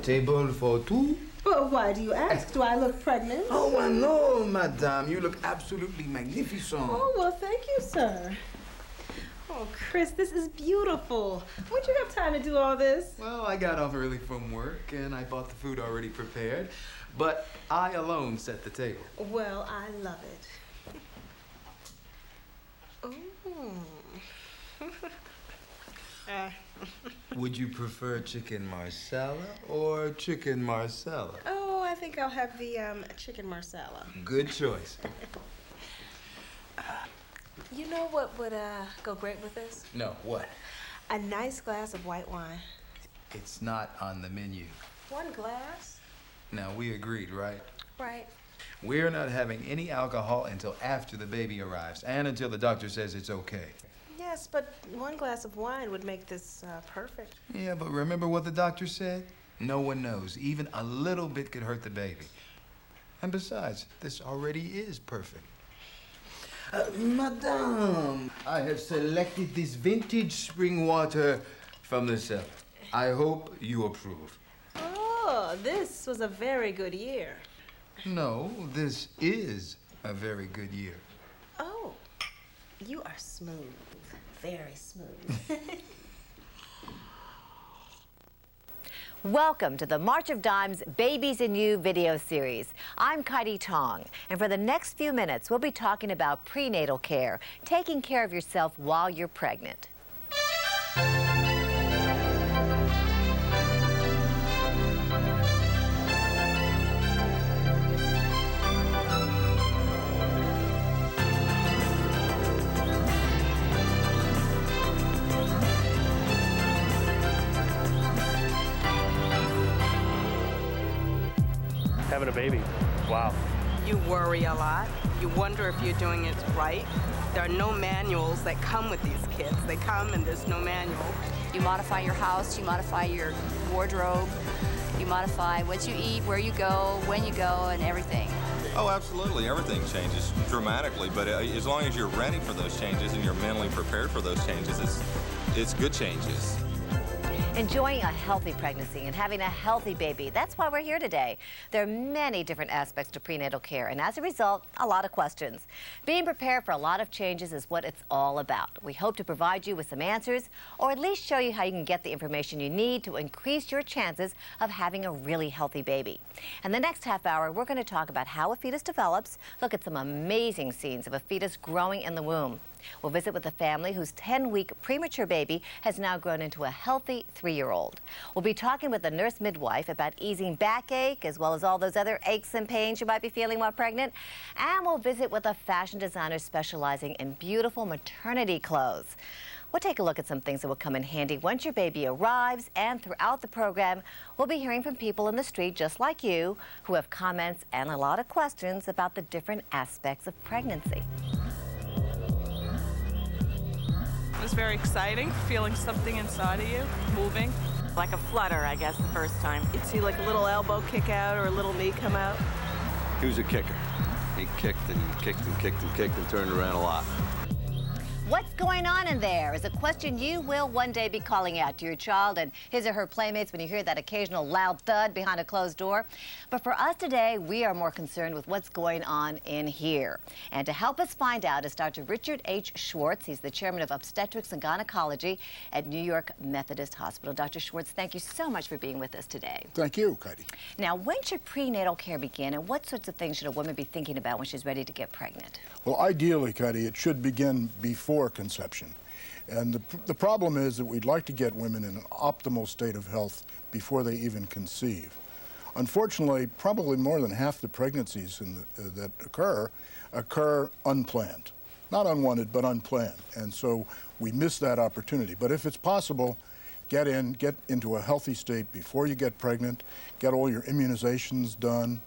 Table for two? Well, why do you ask? Do I look pregnant? Oh, well, no, madame. You look absolutely magnificent. Oh, well, thank you, sir. Oh, Chris, this is beautiful. Would you have time to do all this? Well, I got off early from work, and I bought the food already prepared. But I alone set the table. Well, I love it. Oh. Would you prefer chicken marsala or chicken marsala? Oh, I think I'll have the chicken marsala. Good choice. You know what would go great with this? No, what? A nice glass of white wine. It's not on the menu. One glass? Now, we agreed, right? Right. We're not having any alcohol until after the baby arrives and until the doctor says it's okay. Yes, but one glass of wine would make this perfect. Yeah, but remember what the doctor said? No one knows. Even a little bit could hurt the baby. And besides, this already is perfect. Madame, I have selected this vintage spring water from the cellar. I hope you approve. Oh, this was a very good year. No, this is a very good year. Oh, you are smooth. Very smooth. Welcome to the March of Dimes Babies and You video series. I'm Kaidi Tong, and for the next few minutes, we'll be talking about prenatal care, taking care of yourself while you're pregnant. Having a baby. Wow. You worry a lot. You wonder if you're doing it right. There are no manuals that come with these kids. They come and there's no manual. You modify your house, you modify your wardrobe, you modify what you eat, where you go, when you go, and everything. Oh, absolutely. Everything changes dramatically, but as long as you're ready for those changes and you're mentally prepared for those changes, it's good changes. Enjoying a healthy pregnancy and having a healthy baby. That's why we're here today. There are many different aspects to prenatal care, and as a result, a lot of questions. Being prepared for a lot of changes is what it's all about. We hope to provide you with some answers, or at least show you how you can get the information you need to increase your chances of having a really healthy baby. In the next half hour, we're going to talk about how a fetus develops, look at some amazing scenes of a fetus growing in the womb. We'll visit with a family whose 10-week premature baby has now grown into a healthy 3-year-old. We'll be talking with a nurse midwife about easing backache as well as all those other aches and pains you might be feeling while pregnant. And we'll visit with a fashion designer specializing in beautiful maternity clothes. We'll take a look at some things that will come in handy once your baby arrives, and throughout the program, we'll be hearing from people in the street just like you who have comments and a lot of questions about the different aspects of pregnancy. It was very exciting, feeling something inside of you, moving. Like a flutter, I guess, the first time. You'd see like a little elbow kick out or a little knee come out. He was a kicker. He kicked and kicked and kicked and kicked and turned around a lot. What's going on in there is a question you will one day be calling out to your child and his or her playmates when you hear that occasional loud thud behind a closed door. But for us today, we are more concerned with what's going on in here. And to help us find out is Dr. Richard H. Schwartz. He's the chairman of obstetrics and gynecology at New York Methodist Hospital. Dr. Schwartz, thank you so much for being with us today. Thank you, Kaidi. Now, when should prenatal care begin, and what sorts of things should a woman be thinking about when she's ready to get pregnant? Well, ideally, Kaidi, it should begin before conception. And the problem is that we'd like to get women in an optimal state of health before they even conceive. Unfortunately, probably more than half the pregnancies that occur unplanned. Not unwanted, but unplanned. And so we miss that opportunity. But if it's possible, get into a healthy state before you get pregnant, get all your immunizations done,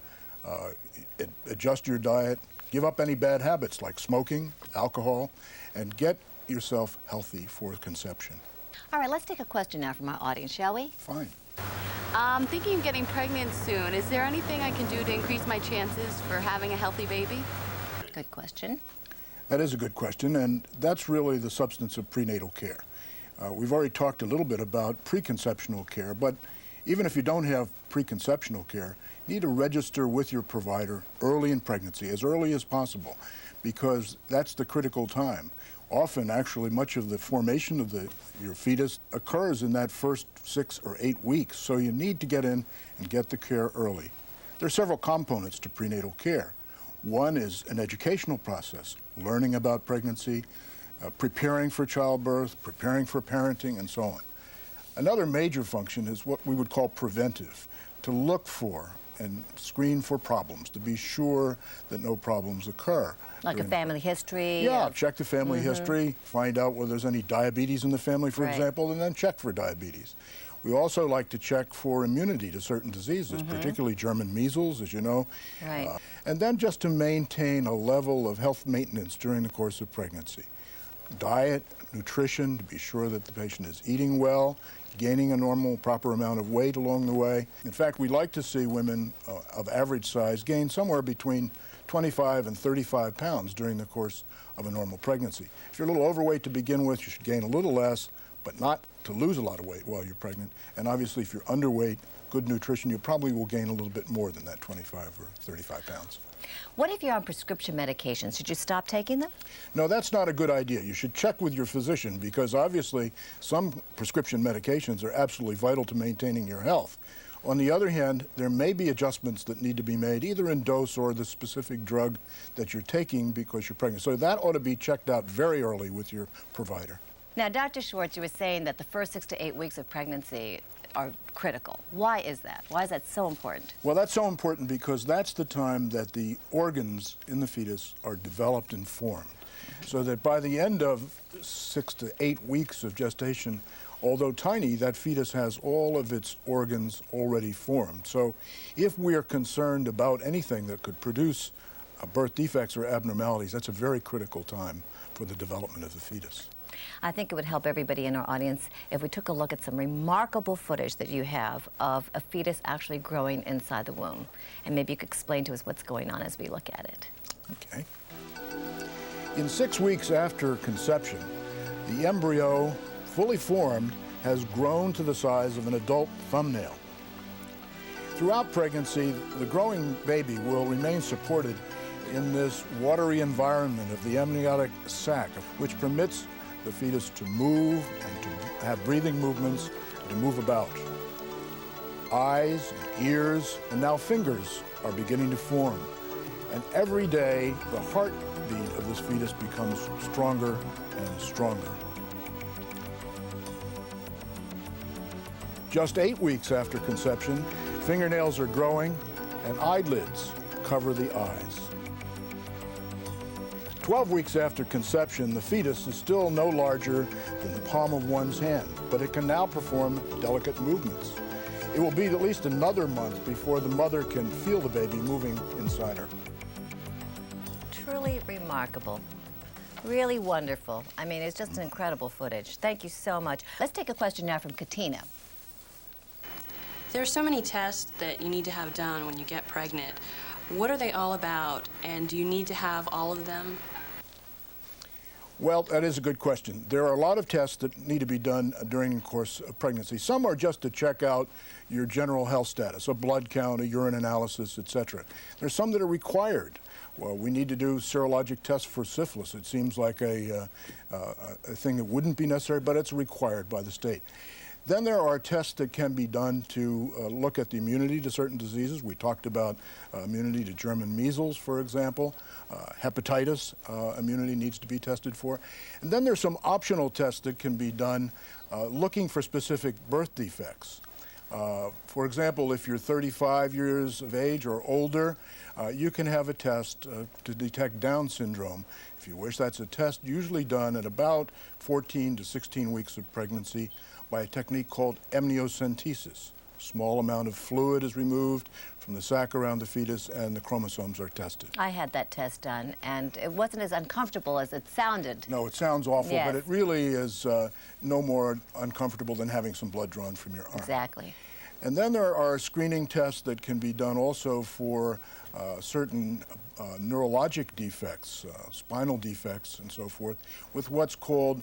adjust your diet, give up any bad habits like smoking, alcohol, and get yourself healthy for conception. All right, let's take a question now from our audience, shall we? Fine. I'm thinking of getting pregnant soon. Is there anything I can do to increase my chances for having a healthy baby? Good question. That is a good question, and that's really the substance of prenatal care. We've already talked a little bit about preconceptional care, but Even if you don't have preconceptional care, you need to register with your provider early in pregnancy, as early as possible, because that's the critical time. Often, actually, much of the formation of your fetus occurs in that first 6 or 8 weeks, so you need to get in and get the care early. There are several components to prenatal care. One is an educational process, learning about pregnancy, preparing for childbirth, preparing for parenting, and so on. Another major function is what we would call preventive, to look for and screen for problems, to be sure that no problems occur. Like a family history? Yeah, check the family history, find out whether there's any diabetes in the family, for example, and then check for diabetes. We also like to check for immunity to certain diseases, particularly German measles, as you know. Right. And then just to maintain a level of health maintenance during the course of pregnancy. Diet, nutrition, to be sure that the patient is eating well, gaining a normal, proper amount of weight along the way. In fact, we like to see women of average size gain somewhere between 25 and 35 pounds during the course of a normal pregnancy. If you're a little overweight to begin with, you should gain a little less, but not to lose a lot of weight while you're pregnant. And obviously, if you're underweight, good nutrition, you probably will gain a little bit more than that 25 or 35 pounds. What if you're on prescription medications? Should you stop taking them? No, that's not a good idea. You should check with your physician because obviously some prescription medications are absolutely vital to maintaining your health. On the other hand, there may be adjustments that need to be made either in dose or the specific drug that you're taking because you're pregnant. So that ought to be checked out very early with your provider. Now, Dr. Schwartz, you were saying that the first 6 to 8 weeks of pregnancy are critical. Why is that? Why is that so important? Well, that's so important because that's the time that the organs in the fetus are developed and formed. So that by the end of 6 to 8 weeks of gestation, although tiny, that fetus has all of its organs already formed. So if we are concerned about anything that could produce birth defects or abnormalities, that's a very critical time for the development of the fetus. I think it would help everybody in our audience if we took a look at some remarkable footage that you have of a fetus actually growing inside the womb. And maybe you could explain to us what's going on as we look at it. Okay. In 6 weeks after conception, the embryo, fully formed, has grown to the size of an adult thumbnail. Throughout pregnancy, the growing baby will remain supported in this watery environment of the amniotic sac, which permits the fetus to move and to have breathing movements, to move about. Eyes, and ears, and now fingers are beginning to form. And every day, the heartbeat of this fetus becomes stronger and stronger. Just 8 weeks after conception, fingernails are growing and eyelids cover the eyes. 12 weeks after conception, the fetus is still no larger than the palm of one's hand, but it can now perform delicate movements. It will be at least another month before the mother can feel the baby moving inside her. Truly remarkable. Really wonderful. I mean, it's just an incredible footage. Thank you so much. Let's take a question now from Katina. There are so many tests that you need to have done when you get pregnant. What are they all about, and do you need to have all of them? Well, that is a good question. There are a lot of tests that need to be done during the course of pregnancy. Some are just to check out your general health status, a blood count, a urine analysis, etc. There's some that are required. Well, we need to do serologic tests for syphilis. It seems like a thing that wouldn't be necessary, but it's required by the state. Then there are tests that can be done to look at the immunity to certain diseases. We talked about immunity to German measles, for example. Hepatitis immunity needs to be tested for. And then there's some optional tests that can be done looking for specific birth defects. For example, if you're 35 years of age or older, you can have a test to detect Down syndrome. If you wish, that's a test usually done at about 14 to 16 weeks of pregnancy by a technique called amniocentesis. A small amount of fluid is removed from the sac around the fetus and the chromosomes are tested. I had that test done, and it wasn't as uncomfortable as it sounded. No, it sounds awful, Yes. but it really is no more uncomfortable than having some blood drawn from your arm. Exactly. And then there are screening tests that can be done also for certain neurologic defects, spinal defects and so forth, with what's called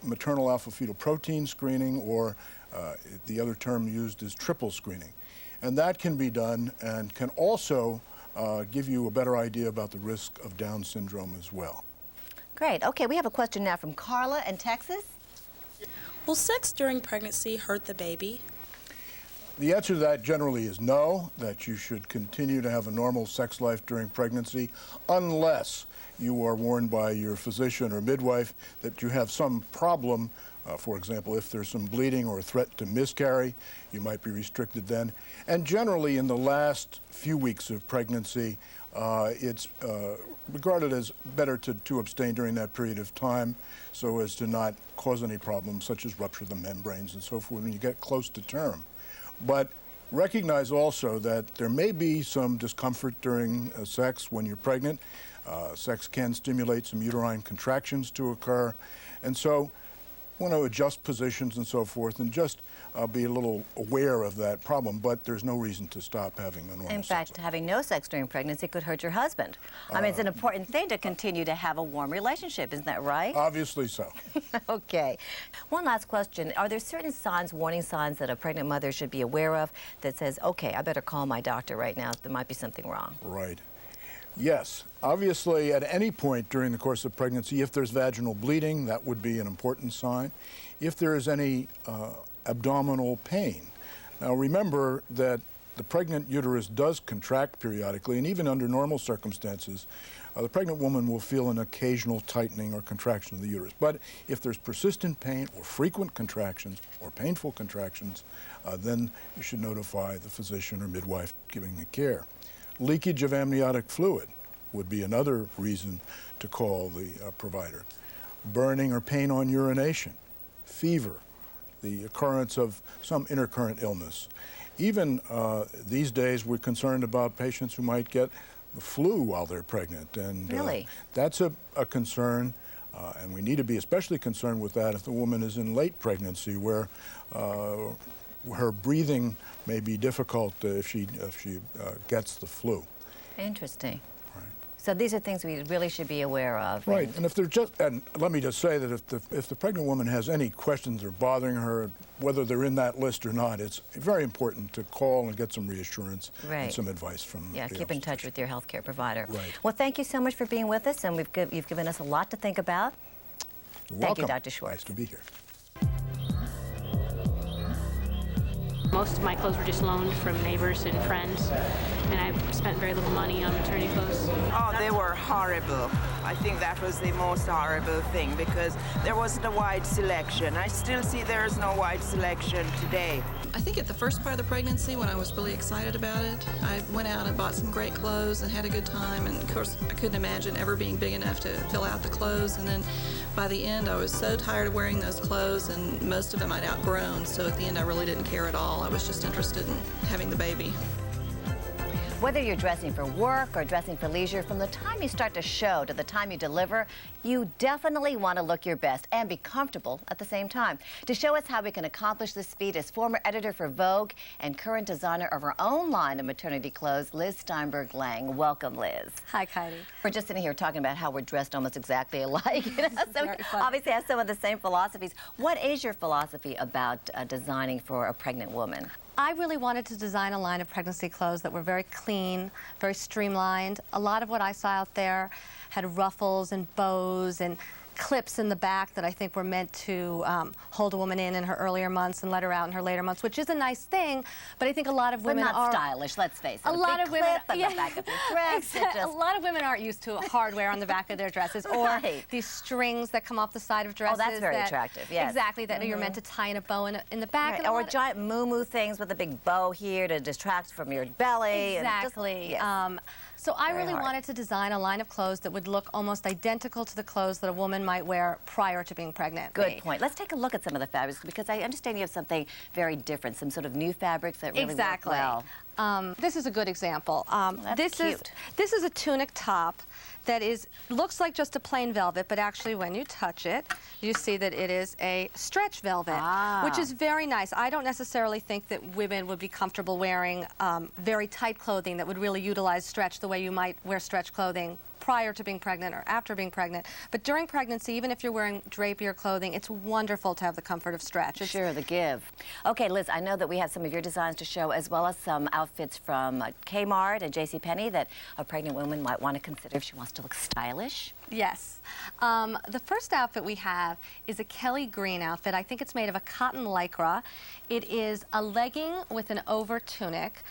maternal alpha-fetal protein screening, or the other term used is triple screening. And that can be done and can also give you a better idea about the risk of Down syndrome as well. Great. Okay, we have a question now from Carla in Texas. Will sex during pregnancy hurt the baby? The answer to that generally is no, that you should continue to have a normal sex life during pregnancy unless you are warned by your physician or midwife that you have some problem. For example, if there's some bleeding or a threat to miscarry, you might be restricted then. And generally in the last few weeks of pregnancy, it's regarded as better to abstain during that period of time so as to not cause any problems such as rupture of the membranes and so forth when you get close to term. But recognize also that there may be some discomfort during sex when you're pregnant. Sex can stimulate some uterine contractions to occur. And so want to adjust positions and so forth and just be a little aware of that problem, but there's no reason to stop having a normal In fact, sex. having no sex during pregnancy could hurt your husband. I mean, it's an important thing to continue to have a warm relationship, isn't that right? Obviously so. Okay. One last question. Are there certain signs, warning signs, that a pregnant mother should be aware of that says, okay, I better call my doctor right now, there might be something wrong? Right. Yes. Obviously, at any point during the course of pregnancy, if there's vaginal bleeding, that would be an important sign. If there is any abdominal pain. Now, remember that the pregnant uterus does contract periodically, and even under normal circumstances, the pregnant woman will feel an occasional tightening or contraction of the uterus. But if there's persistent pain or frequent contractions or painful contractions, then you should notify the physician or midwife giving the care. Leakage of amniotic fluid would be another reason to call the provider. Burning or pain on urination, fever, the occurrence of some intercurrent illness. Even these days, we're concerned about patients who might get the flu while they're pregnant. And really? That's a concern, and we need to be especially concerned with that if the woman is in late pregnancy, where her breathing may be difficult if she gets the flu. Interesting. Right. So these are things we really should be aware of. Right, and if they're and let me just say that if the pregnant woman has any questions that are bothering her, whether they're in that list or not, it's very important to call and get some reassurance and some advice from Yeah, the keep in touch with your healthcare provider. Right. Well, thank you so much for being with us, and you've given us a lot to think about. You're Thank welcome. you, Dr. Schwartz. Nice to be here. Most of my clothes were just loaned from neighbors and friends, and I spent very little money on maternity clothes. Oh, they were horrible. I think that was the most horrible thing because there wasn't a wide selection. I still see there is no wide selection today. I think at the first part of the pregnancy, when I was really excited about it, I went out and bought some great clothes and had a good time. And of course, I couldn't imagine ever being big enough to fill out the clothes. And then by the end, I was so tired of wearing those clothes, and most of them I'd outgrown. So at the end, I really didn't care at all. I was just interested in having the baby. Whether you're dressing for work or dressing for leisure, from the time you start to show to the time you deliver, you definitely want to look your best and be comfortable at the same time. To show us how we can accomplish this feat is former editor for Vogue and current designer of her own line of maternity clothes, Liz Steinberg-Lang. Welcome, Liz. Hi, Katie. We're just sitting here talking about how we're dressed almost exactly alike. You know? So we obviously have some of the same philosophies. What is your philosophy about designing for a pregnant woman? I really wanted to design a line of pregnancy clothes that were very clean, very streamlined. A lot of what I saw out there had ruffles and bows and clips in the back that I think were meant to hold a woman in her earlier months and let her out in her later months, which is a nice thing, but I think a lot of women but not are stylish, let's face it. A lot of women, on the back of your dress. A lot of women aren't used to hardware on the back of their dresses, or these strings that come off the side of dresses. Oh, that's very attractive, yes. Exactly, that you're meant to tie in a bow in the back. Right. Or giant moo-moo things with a big bow here to distract from your belly. Exactly. And just, so I really wanted to design a line of clothes that would look almost identical to the clothes that a woman might wear prior to being pregnant. Good point. Let's take a look at some of the fabrics, because I understand you have something very different, some sort of new fabrics that really work well. This is a good example. That's cute. This is a tunic top that looks like just a plain velvet, but actually when you touch it, you see that it is a stretch velvet, which is very nice. I don't necessarily think that women would be comfortable wearing very tight clothing that would really utilize stretch the way you might wear stretch clothing prior to being pregnant or after being pregnant. But during pregnancy, even if you're wearing drapier clothing, it's wonderful to have the comfort of stretch. Sure, the give. Okay, Liz, I know that we have some of your designs to show, as well as some outfits from Kmart and JCPenney that a pregnant woman might want to consider if she wants to look stylish. Yes. The first outfit we have is a Kelly Green outfit. I think it's made of a cotton lycra. It is a legging with an over tunic.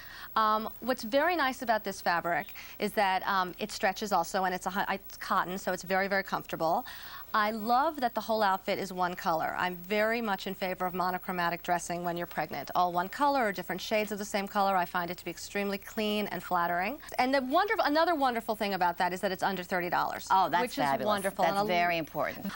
What's very nice about this fabric is that it stretches also, and it's cotton, so it's very, very comfortable. I love that the whole outfit is one color. I'm very much in favor of monochromatic dressing when you're pregnant. All one color or different shades of the same color. I find it to be extremely clean and flattering. And another wonderful thing about that is that it's under $30. Oh, that's which fabulous. Is wonderful. That's very important.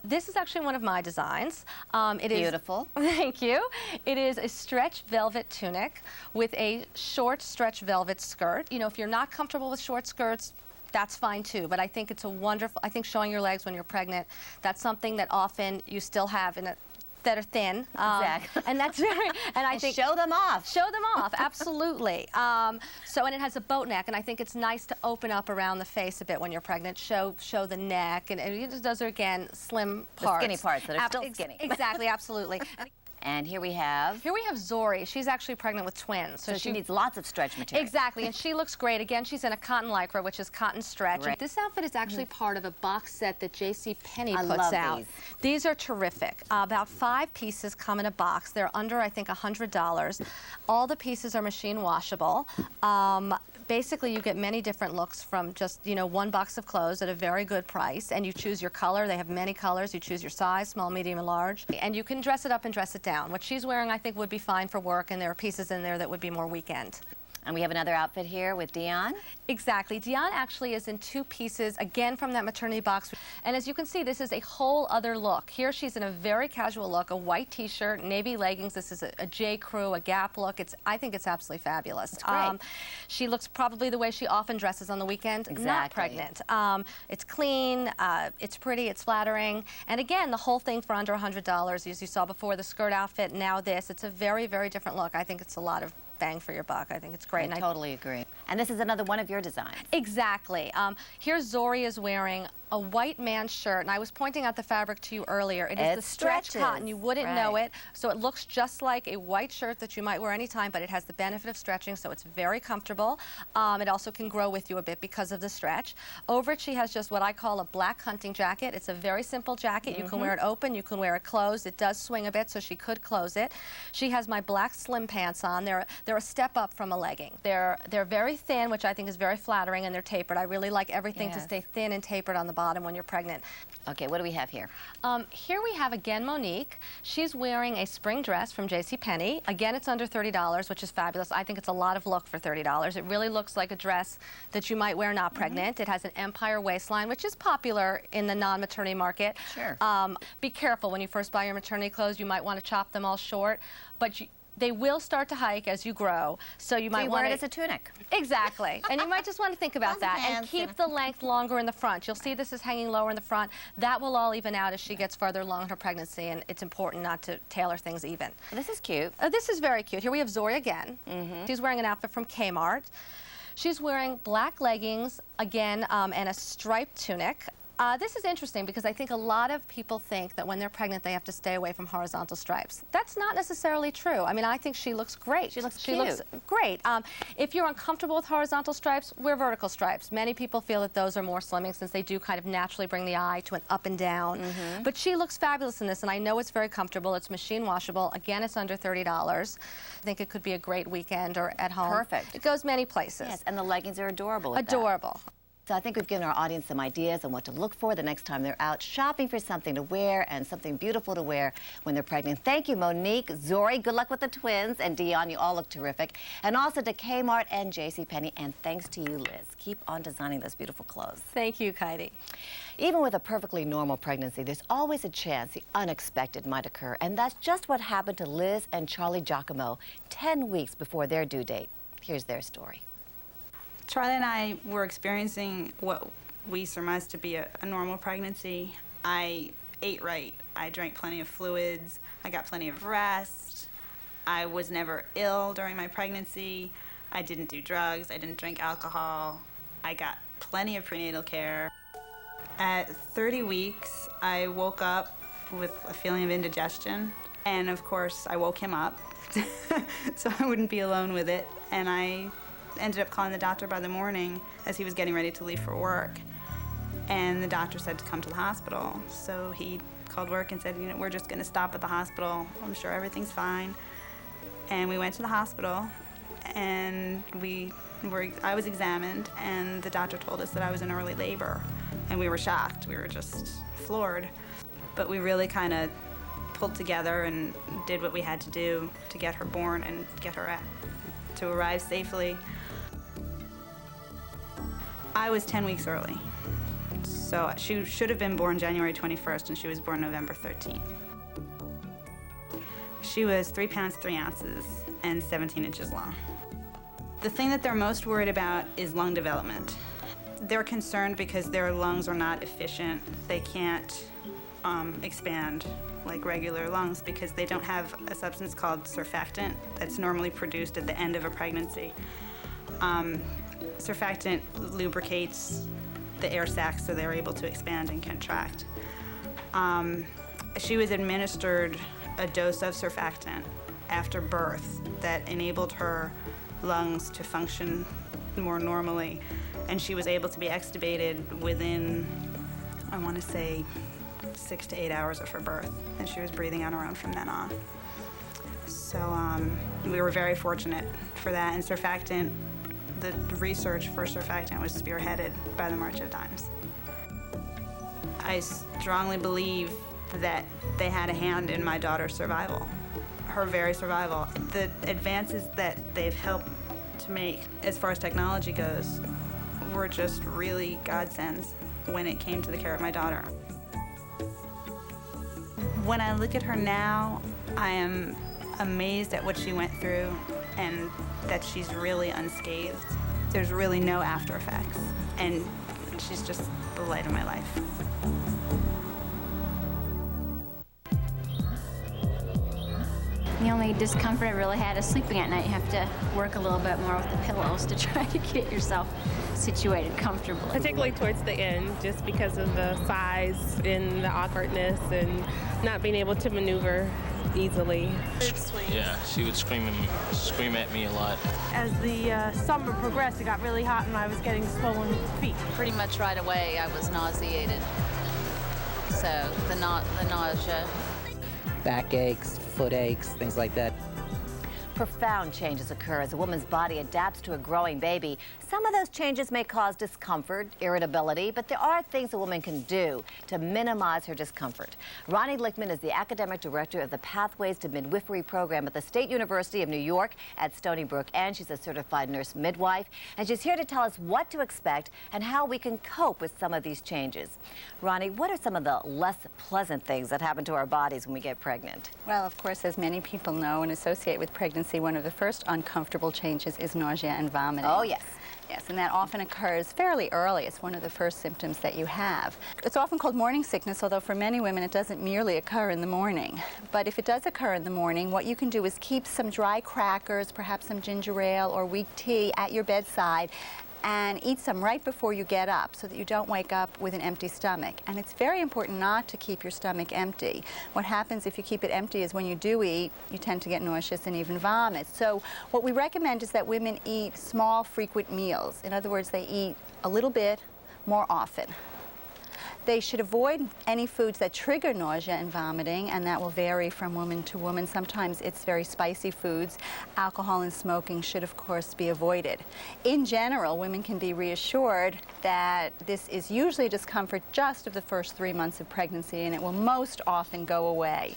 This is actually one of my designs. It is beautiful. Thank you. It is a stretch velvet tunic with a short stretch velvet skirt. You know, if you're not comfortable with short skirts, that's fine too, but I think it's a wonderful, I think showing your legs when you're pregnant, that's something that often you still have that are thin. Exactly. And that's very, and I think show them off. Show them off, absolutely. And it has a boat neck, and I think it's nice to open up around the face a bit when you're pregnant, show the neck, and those are, again, slim parts. The skinny parts that are still skinny. Exactly, absolutely. And here we have? Here we have Zori. She's actually pregnant with twins. So she needs lots of stretch material. Exactly, and she looks great. Again, she's in a cotton lycra, which is cotton stretch. Right. This outfit is actually part of a box set that JCPenney I puts love out. These are terrific. About 5 pieces come in a box. They're under, I think, $100. All the pieces are machine washable. Basically, you get many different looks from just, you know, one box of clothes at a very good price, and you choose your color. They have many colors. You choose your size, small, medium, and large, and you can dress it up and dress it down. What she's wearing, I think, would be fine for work, and there are pieces in there that would be more weekend. And we have another outfit here with Dion. Exactly. Dion actually is in 2 pieces, again from that maternity box. And as you can see, this is a whole other look. Here she's in a very casual look, a white t-shirt, navy leggings. This is a J. Crew, a Gap look. I think it's absolutely fabulous. It's great. She looks probably the way she often dresses on the weekend, Exactly. not pregnant. It's clean, it's pretty, it's flattering. And again, the whole thing for under $100, as you saw before, the skirt outfit, now this. It's a very, very different look. I think it's a lot of bang for your buck. I think it's great. I totally agree. And this is another one of your designs. Exactly. Here Zori is wearing a white man's shirt, and I was pointing out the fabric to you earlier. It is the stretch cotton. You wouldn't know it, so it looks just like a white shirt that you might wear anytime, but it has the benefit of stretching, so it's very comfortable. It also can grow with you a bit because of the stretch. Over it, she has just what I call a black hunting jacket. It's a very simple jacket. You can wear it open, you can wear it closed. It does swing a bit, so she could close it. She has my black slim pants on. They're a step up from a legging. They're very thin, which I think is very flattering, and they're tapered. I really like everything to stay thin and tapered on the bottom when you're pregnant. Okay, what do we have here? Here we have, again, Monique. She's wearing a spring dress from JCPenney. Again, it's under $30, which is fabulous. I think it's a lot of look for $30. It really looks like a dress that you might wear not pregnant. It has an empire waistline, which is popular in the non-maternity market. Sure. Be careful when you first buy your maternity clothes. You might want to chop them all short, but they will start to hike as you grow, so you might want wear it as a tunic. Exactly, and you might just want to think about that and keep the length longer in the front. You'll see this is hanging lower in the front. That will all even out as she gets further along in her pregnancy, and it's important not to tailor things even. This is cute. This is very cute. Here we have Zori again. She's wearing an outfit from Kmart. She's wearing black leggings, again, and a striped tunic. This is interesting because I think a lot of people think that when they're pregnant they have to stay away from horizontal stripes. That's not necessarily true. I mean, I think she looks great. She looks great. If you're uncomfortable with horizontal stripes, wear vertical stripes. Many people feel that those are more slimming since they do kind of naturally bring the eye to an up and down. But she looks fabulous in this, and I know it's very comfortable. It's machine washable. Again, it's under $30. I think it could be a great weekend or at home. Perfect. It goes many places. Yes, and the leggings are adorable with Adorable. that. So I think we've given our audience some ideas on what to look for the next time they're out shopping for something to wear and something beautiful to wear when they're pregnant. Thank you, Monique, Zori, good luck with the twins, and Dion, you all look terrific. And also to Kmart and JCPenney, and thanks to you, Liz. Keep on designing those beautiful clothes. Thank you, Heidi. Even with a perfectly normal pregnancy, there's always a chance the unexpected might occur, and that's just what happened to Liz and Charlie Giacomo 10 weeks before their due date. Here's their story. Charlie and I were experiencing what we surmised to be a normal pregnancy. I ate right. I drank plenty of fluids. I got plenty of rest. I was never ill during my pregnancy. I didn't do drugs. I didn't drink alcohol. I got plenty of prenatal care. At 30 weeks, I woke up with a feeling of indigestion. And of course, I woke him up so I wouldn't be alone with it. And I ended up calling the doctor by the morning as he was getting ready to leave for work. And the doctor said to come to the hospital. So he called work and said, you know, we're just going to stop at the hospital. I'm sure everything's fine. And we went to the hospital, and I was examined, and the doctor told us that I was in early labor. And we were shocked. We were just floored. But we really kind of pulled together and did what we had to do to get her born and get her to arrive safely. I was 10 weeks early. So she should have been born January 21st, and she was born November 13th. She was 3 pounds, 3 ounces, and 17 inches long. The thing that they're most worried about is lung development. They're concerned because their lungs are not efficient. They can't expand like regular lungs because they don't have a substance called surfactant that's normally produced at the end of a pregnancy. Surfactant lubricates the air sacs so they're able to expand and contract. She was administered a dose of surfactant after birth that enabled her lungs to function more normally, and she was able to be extubated within, I want to say, 6 to 8 hours of her birth, and she was breathing on her own from then on. So we were very fortunate for that, and surfactant, the research for surfactant was spearheaded by the March of Dimes. I strongly believe that they had a hand in my daughter's survival, her very survival. The advances that they've helped to make as far as technology goes were just really godsends when it came to the care of my daughter. When I look at her now, I am amazed at what she went through and that she's really unscathed. There's really no after effects, and she's just the light of my life. The only discomfort I really had is sleeping at night. You have to work a little bit more with the pillows to try to get yourself situated comfortably. Particularly towards the end, just because of the size and the awkwardness and not being able to maneuver easily. Yeah, she would scream at me a lot. As the summer progressed, it got really hot and I was getting swollen feet. Pretty much right away, I was nauseated. So the nausea. Back aches, foot aches, things like that. Profound changes occur as a woman's body adapts to a growing baby. Some of those changes may cause discomfort, irritability, but there are things a woman can do to minimize her discomfort. Ronnie Lichtman is the academic director of the Pathways to Midwifery program at the State University of New York at Stony Brook, and she's a certified nurse midwife. And she's here to tell us what to expect and how we can cope with some of these changes. Ronnie, what are some of the less pleasant things that happen to our bodies when we get pregnant? Well, of course, as many people know and associate with pregnancy, one of the first uncomfortable changes is nausea and vomiting. Oh, yes. Yes, and that often occurs fairly early. It's one of the first symptoms that you have. It's often called morning sickness, although for many women it doesn't merely occur in the morning. But if it does occur in the morning, what you can do is keep some dry crackers, perhaps some ginger ale or weak tea at your bedside, and eat some right before you get up so that you don't wake up with an empty stomach. And it's very important not to keep your stomach empty. What happens if you keep it empty is when you do eat, you tend to get nauseous and even vomit. So what we recommend is that women eat small, frequent meals. In other words, they eat a little bit more often. They should avoid any foods that trigger nausea and vomiting, and that will vary from woman to woman. Sometimes it's very spicy foods. Alcohol and smoking should, of course, be avoided. In general, women can be reassured that this is usually discomfort just of the first 3 months of pregnancy, and it will most often go away.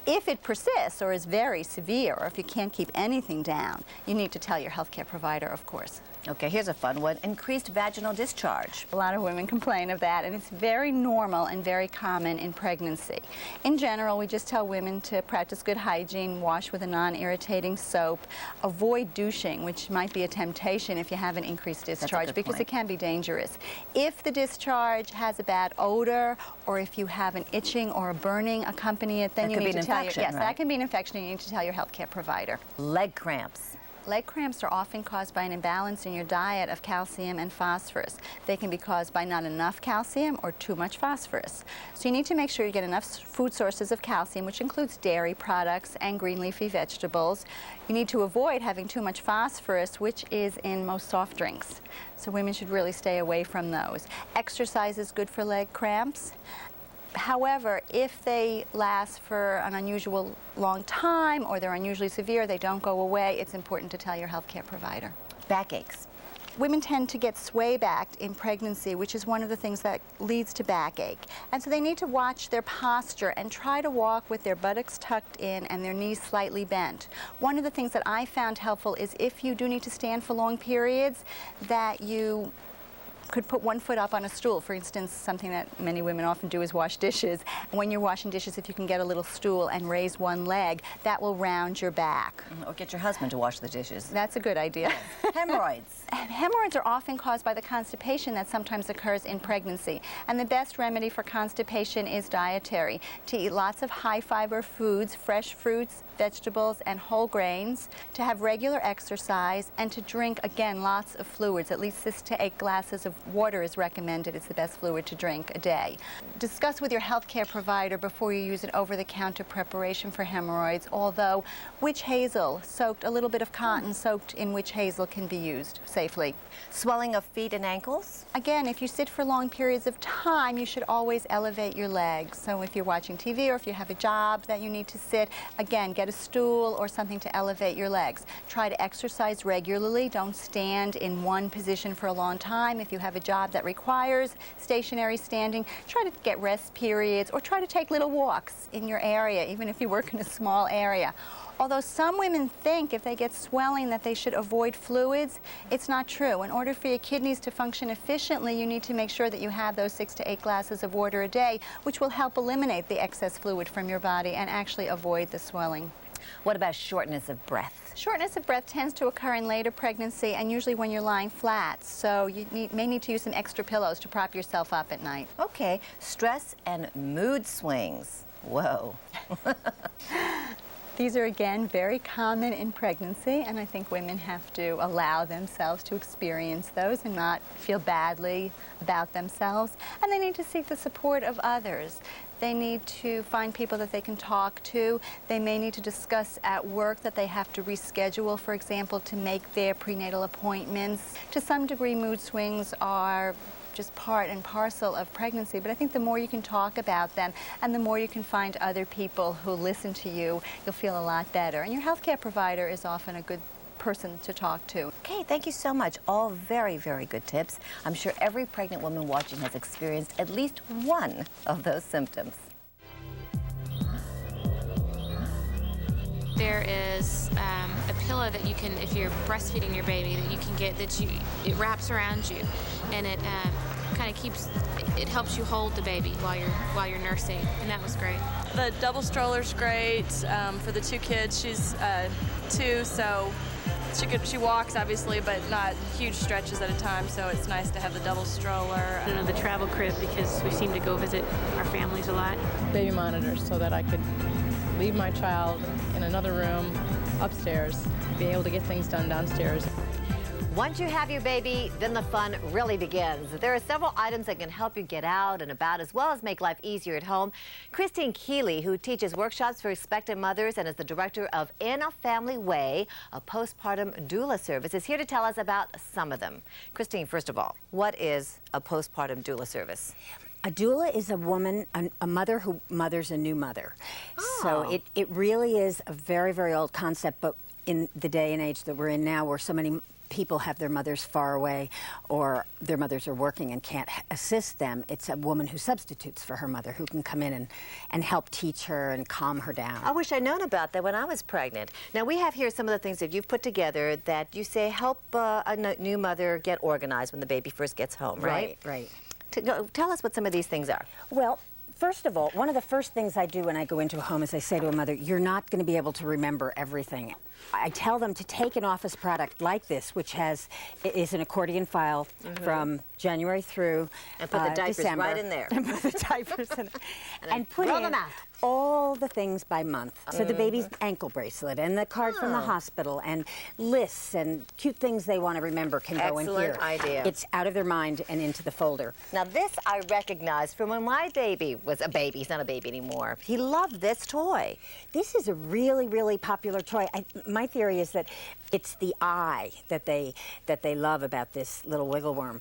If it persists or is very severe, or if you can't keep anything down, you need to tell your healthcare provider, of course. Okay, here's a fun one. Increased vaginal discharge. A lot of women complain of that, and it's very normal and very common in pregnancy. In general, we just tell women to practice good hygiene, wash with a non-irritating soap, avoid douching, which might be a temptation if you have an increased discharge, because it can be dangerous. If the discharge has a bad odor, or if you have an itching or a burning accompany it, then you need to tell your, yes, that can be an infection, and you need to tell your healthcare provider. Leg cramps. Leg cramps are often caused by an imbalance in your diet of calcium and phosphorus. They can be caused by not enough calcium or too much phosphorus. So you need to make sure you get enough food sources of calcium, which includes dairy products and green leafy vegetables. You need to avoid having too much phosphorus, which is in most soft drinks. So women should really stay away from those. Exercise is good for leg cramps. However, if they last for an unusual long time or they're unusually severe, they don't go away, it's important to tell your healthcare provider. Backaches. Women tend to get sway backed in pregnancy, which is one of the things that leads to backache. And so they need to watch their posture and try to walk with their buttocks tucked in and their knees slightly bent. One of the things that I found helpful is if you do need to stand for long periods, that you could put one foot up on a stool. For instance, something that many women often do is wash dishes. And when you're washing dishes, if you can get a little stool and raise one leg, that will round your back. Or get your husband to wash the dishes. That's a good idea. Hemorrhoids. Hemorrhoids are often caused by the constipation that sometimes occurs in pregnancy. And the best remedy for constipation is dietary. To eat lots of high fiber foods, fresh fruits, vegetables, and whole grains, to have regular exercise, and to drink, again, lots of fluids. At least 6 to 8 glasses of water is recommended. It's the best fluid to drink a day. Discuss with your healthcare provider before you use an over-the-counter preparation for hemorrhoids, although witch hazel soaked, a little bit of cotton soaked in witch hazel can be used safely. Swelling of feet and ankles? Again, if you sit for long periods of time, you should always elevate your legs. So if you're watching TV or if you have a job that you need to sit, again, get a stool or something to elevate your legs. Try to exercise regularly. Don't stand in one position for a long time. If you have a job that requires stationary standing, try to get rest periods or try to take little walks in your area, even if you work in a small area. Although some women think if they get swelling that they should avoid fluids, it's not true. In order for your kidneys to function efficiently, you need to make sure that you have those 6 to 8 glasses of water a day, which will help eliminate the excess fluid from your body and actually avoid the swelling. What about shortness of breath? Shortness of breath tends to occur in later pregnancy and usually when you're lying flat, so you may need to use some extra pillows to prop yourself up at night. Okay, stress and mood swings. Whoa. These are, again, very common in pregnancy, and I think women have to allow themselves to experience those and not feel badly about themselves. And they need to seek the support of others. They need to find people that they can talk to. They may need to discuss at work that they have to reschedule, for example, to make their prenatal appointments. To some degree, mood swings are just part and parcel of pregnancy, but I think the more you can talk about them and the more you can find other people who listen to you, you'll feel a lot better. And your healthcare provider is often a good person to talk to. Okay, thank you so much. All very, very good tips. I'm sure every pregnant woman watching has experienced at least one of those symptoms. There is a pillow that you can, if you're breastfeeding your baby, that you can get it wraps around you, and it kind of it helps you hold the baby while you're nursing, and that was great. The double stroller's great for the 2 kids. She's 2, so she walks obviously, but not huge stretches at a time. So it's nice to have the double stroller. I don't know, the travel crib, because we seem to go visit our families a lot. Baby monitors so that I could leave my child in another room upstairs, be able to get things done downstairs. Once you have your baby, then the fun really begins. There are several items that can help you get out and about, as well as make life easier at home. Christine Keeley, who teaches workshops for expectant mothers and is the director of In a Family Way, a postpartum doula service, is here to tell us about some of them. Christine, first of all, what is a postpartum doula service? A doula is a woman, a mother who mothers a new mother. Oh. So it really is a very, very old concept, but in the day and age that we're in now, where so many people have their mothers far away or their mothers are working and can't assist them, it's a woman who substitutes for her mother, who can come in and help teach her and calm her down. I wish I'd known about that when I was pregnant. Now, we have here some of the things that you've put together that you say help a new mother get organized when the baby first gets home, right? Right. Tell us what some of these things are. Well, first of all, one of the first things I do when I go into a home is I say to a mother, you're not going to be able to remember everything. I tell them to take an office product like this, which is an accordion file from January through and put the diapers December. right in there. And put the diapers in there. and put roll in them out. all the things by month. So the baby's ankle bracelet and the card from the hospital and lists and cute things they want to remember can go in here. Excellent idea. It's out of their mind and into the folder. Now this I recognized from when my baby was a baby. He's not a baby anymore. He loved this toy. This is a really, really popular toy. My theory is that it's the eye that they love about this little wiggle worm.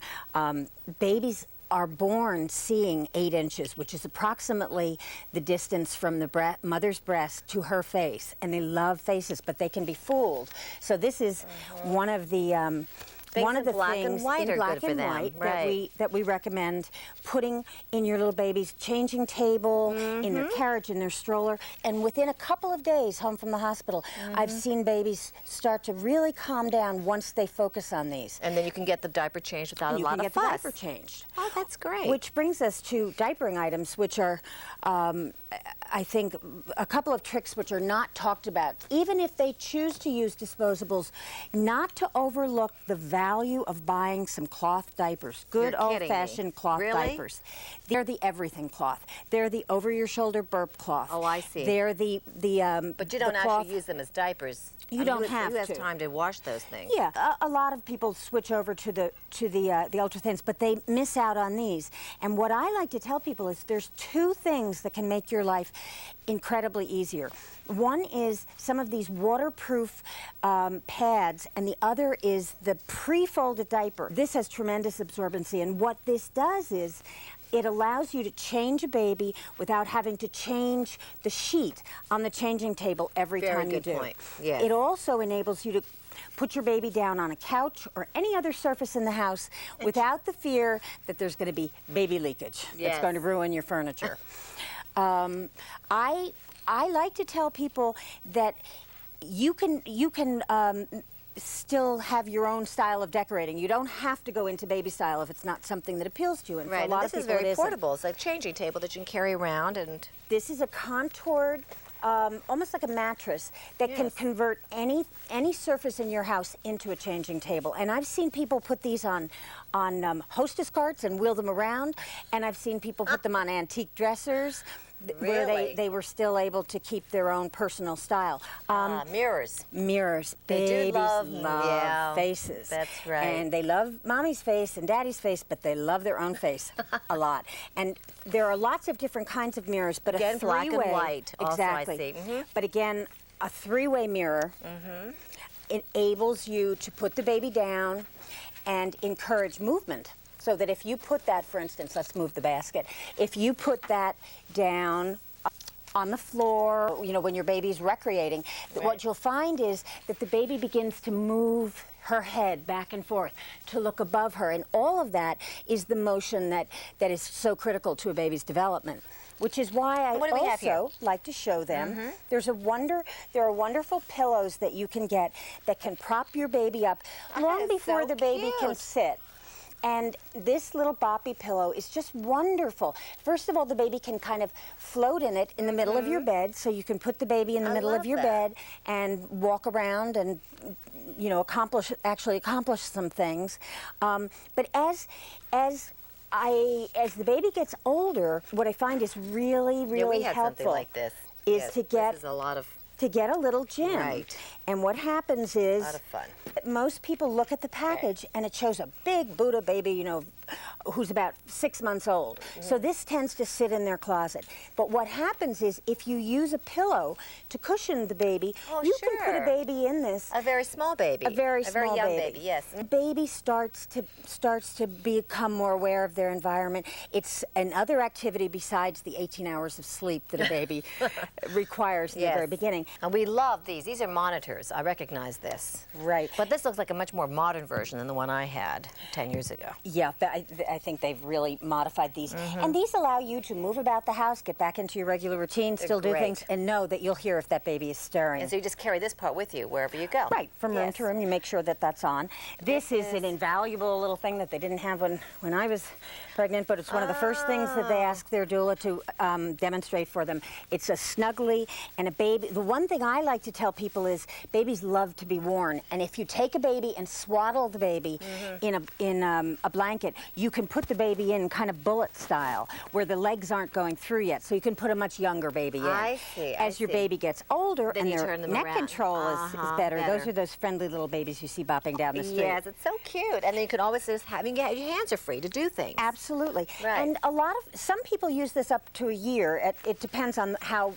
Babies are born seeing 8 inches, which is approximately the distance from the mother's breast to her face. And they love faces, but they can be fooled. So this is one of the one of the black things and white in are black good for and them. white Right. that we recommend putting in your little baby's changing table, in their carriage, in their stroller, and within a couple of days home from the hospital, I've seen babies start to really calm down once they focus on these. And then you can get the diaper changed without a lot of fuss. You can get the diaper changed. Oh, that's great. Which brings us to diapering items, which are, I think, a couple of tricks which are not talked about. Even if they choose to use disposables, not to overlook the value of buying some cloth diapers. Good old-fashioned cloth diapers. They're the everything cloth. They're the over-your-shoulder burp cloth. Oh, I see. They're the But you don't actually use them as diapers. You don't have to. Who has to. time to wash those things? Yeah, a lot of people switch over to the ultra thins, but they miss out on these. And what I like to tell people is there's 2 things that can make your life incredibly easier. One is some of these waterproof pads, and the other is the pre-folded diaper. This has tremendous absorbency, and what this does is it allows you to change a baby without having to change the sheet on the changing table every time you do. Very good point. Yes. It also enables you to put your baby down on a couch or any other surface in the house without the fear that there's going to be baby leakage that's going to ruin your furniture. I like to tell people that you can still have your own style of decorating. You don't have to go into baby style if it's not something that appeals to you. And Right. for a lot This of is people, very it isn't. portable. It's like a changing table that you can carry around and. This is a contoured, almost like a mattress that can convert any surface in your house into a changing table. And I've seen people put these on hostess carts and wheel them around, and I've seen people put them on antique dressers. Where they were still able to keep their own personal style. Mirrors. Mirrors. They do Babies love faces. That's right. And they love mommy's face and daddy's face, but they love their own face a lot. And there are lots of different kinds of mirrors, but Again, a three-way. black and white. Also, I Exactly. see. But again, a 3-way mirror enables you to put the baby down and encourage movement. So that if you put that, for instance, let's move the basket. If you put that down on the floor, you know, when your baby's recreating, what you'll find is that the baby begins to move her head back and forth to look above her. And all of that is the motion that is so critical to a baby's development. Which is why I also like to show them. There are wonderful pillows that you can get that can prop your baby up long before the baby can sit. And this little boppy pillow is just wonderful. First of all, the baby can kind of float in it in the middle of your bed, so you can put the baby in the middle of your bed and walk around and, you know, accomplish some things. But as the baby gets older, what I find is really, really we had helpful something like this. is Yes, to get this is a lot of to get a little gym. Right. And what happens is a lot of fun. Most people look at the package and it shows a big Buddha baby, you know, who's about 6 months old. So this tends to sit in their closet. But what happens is if you use a pillow to cushion the baby, you can put a baby in this. A very small baby. A very small young baby, yes. The baby starts to become more aware of their environment. It's another activity besides the 18 hours of sleep that a baby requires in the very beginning. And we love these. These are monitors. I recognize this. Right. But this looks like a much more modern version than the one I had 10 years ago. Yeah, I think they've really modified these. Mm-hmm. And these allow you to move about the house, get back into your regular routine, They're still do great. things, and know that you'll hear if that baby is stirring. And so you just carry this part with you wherever you go. Right, from room Yes. to room, you make sure that that's on. This is an invaluable little thing that they didn't have when I was pregnant, but it's one of the first things that they ask their doula to demonstrate for them. It's a snuggly and a baby. The one thing I like to tell people is babies love to be worn, and if you take a baby and swaddle the baby in a blanket, you can put the baby in kind of bullet style, where the legs aren't going through yet, so you can put a much younger baby in. I see, As your baby gets older Then and you their turn them neck around. control is better. Those better. are those friendly little babies you see bopping down the street. Yes, it's so cute. And then you can always just have, your hands are free to do things. Absolutely. Right. And some people use this up to a year. It depends on how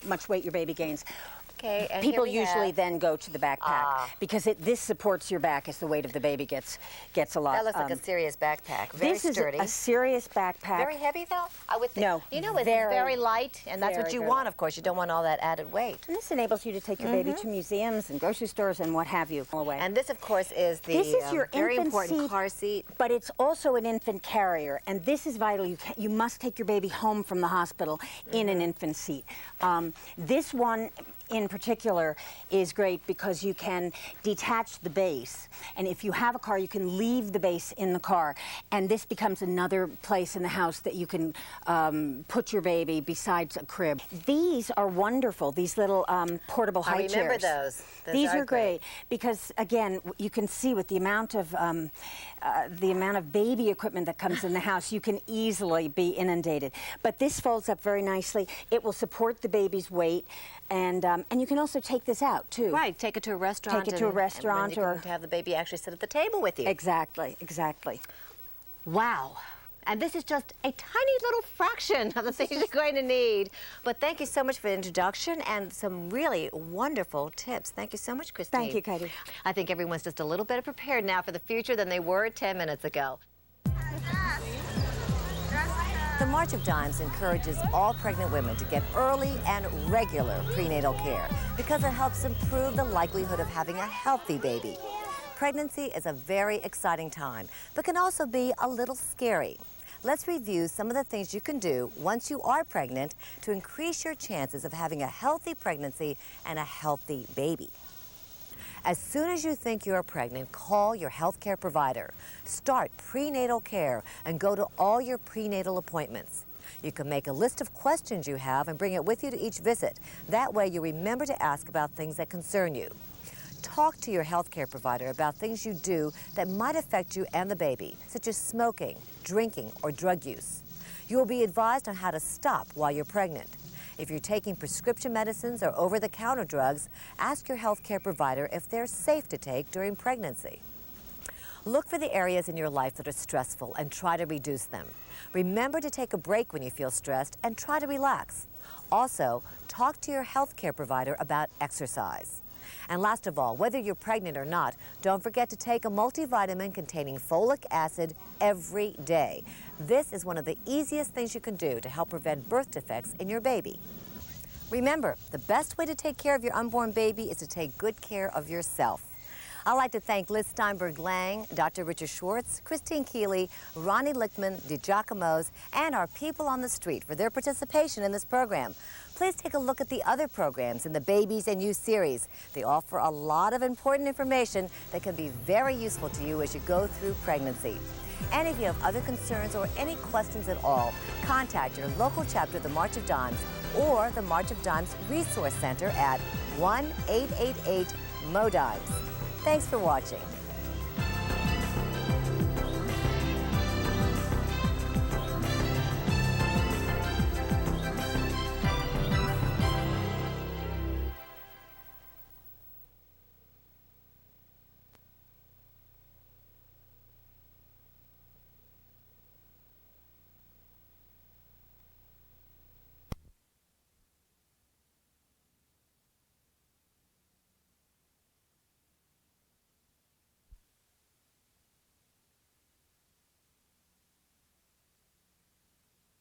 much weight your baby gains. Okay, and People here we usually have- then go to the backpack because this supports your back as the weight of the baby gets a lot. That looks like a serious backpack. Very this sturdy. is a serious backpack. Very heavy, though? I would think. No, You know, it's very, very light, and that's what very, you very want, of course. You don't want all that added weight. And this enables you to take your baby to museums and grocery stores and what have you. Away. And this, of course, is the This is your very infant important seat, car seat. but it's also an infant carrier, and this is vital. You must take your baby home from the hospital in an infant seat. This one in particular is great because you can detach the base, and if you have a car, you can leave the base in the car, and this becomes another place in the house that you can put your baby besides a crib. These are wonderful, these little portable high chairs. I remember those. These are great because, again, you can see with the amount of baby equipment that comes in the house, you can easily be inundated. But this folds up very nicely. It will support the baby's weight, and you can also take this out too. Right, take it to a restaurant. Take it to a restaurant, or to have the baby actually sit at the table with you. Exactly, exactly. Wow. And this is just a tiny little fraction of the things you're going to need. But thank you so much for the introduction and some really wonderful tips. Thank you so much, Christine. Thank you, Katie. I think everyone's just a little better prepared now for the future than they were 10 minutes ago. The March of Dimes encourages all pregnant women to get early and regular prenatal care because it helps improve the likelihood of having a healthy baby. Pregnancy is a very exciting time, but can also be a little scary. Let's review some of the things you can do once you are pregnant to increase your chances of having a healthy pregnancy and a healthy baby. As soon as you think you are pregnant, call your healthcare provider. Start prenatal care and go to all your prenatal appointments. You can make a list of questions you have and bring it with you to each visit. That way you remember to ask about things that concern you. Talk to your healthcare provider about things you do that might affect you and the baby, such as smoking, drinking, or drug use. You will be advised on how to stop while you're pregnant. If you're taking prescription medicines or over-the-counter drugs, ask your healthcare provider if they're safe to take during pregnancy. Look for the areas in your life that are stressful and try to reduce them. Remember to take a break when you feel stressed and try to relax. Also, talk to your healthcare provider about exercise. And last of all, whether you're pregnant or not, don't forget to take a multivitamin containing folic acid every day. This is one of the easiest things you can do to help prevent birth defects in your baby. Remember, the best way to take care of your unborn baby is to take good care of yourself. I'd like to thank Liz Steinberg-Lang, Dr. Richard Schwartz, Christine Keeley, Ronnie Lichtman, DiGiacomo's, and our people on the street for their participation in this program. Please take a look at the other programs in the Babies and You series. They offer a lot of important information that can be very useful to you as you go through pregnancy. And if you have other concerns or any questions at all, contact your local chapter of the March of Dimes or the March of Dimes Resource Center at 1-888-MO-DIMES. Thanks for watching.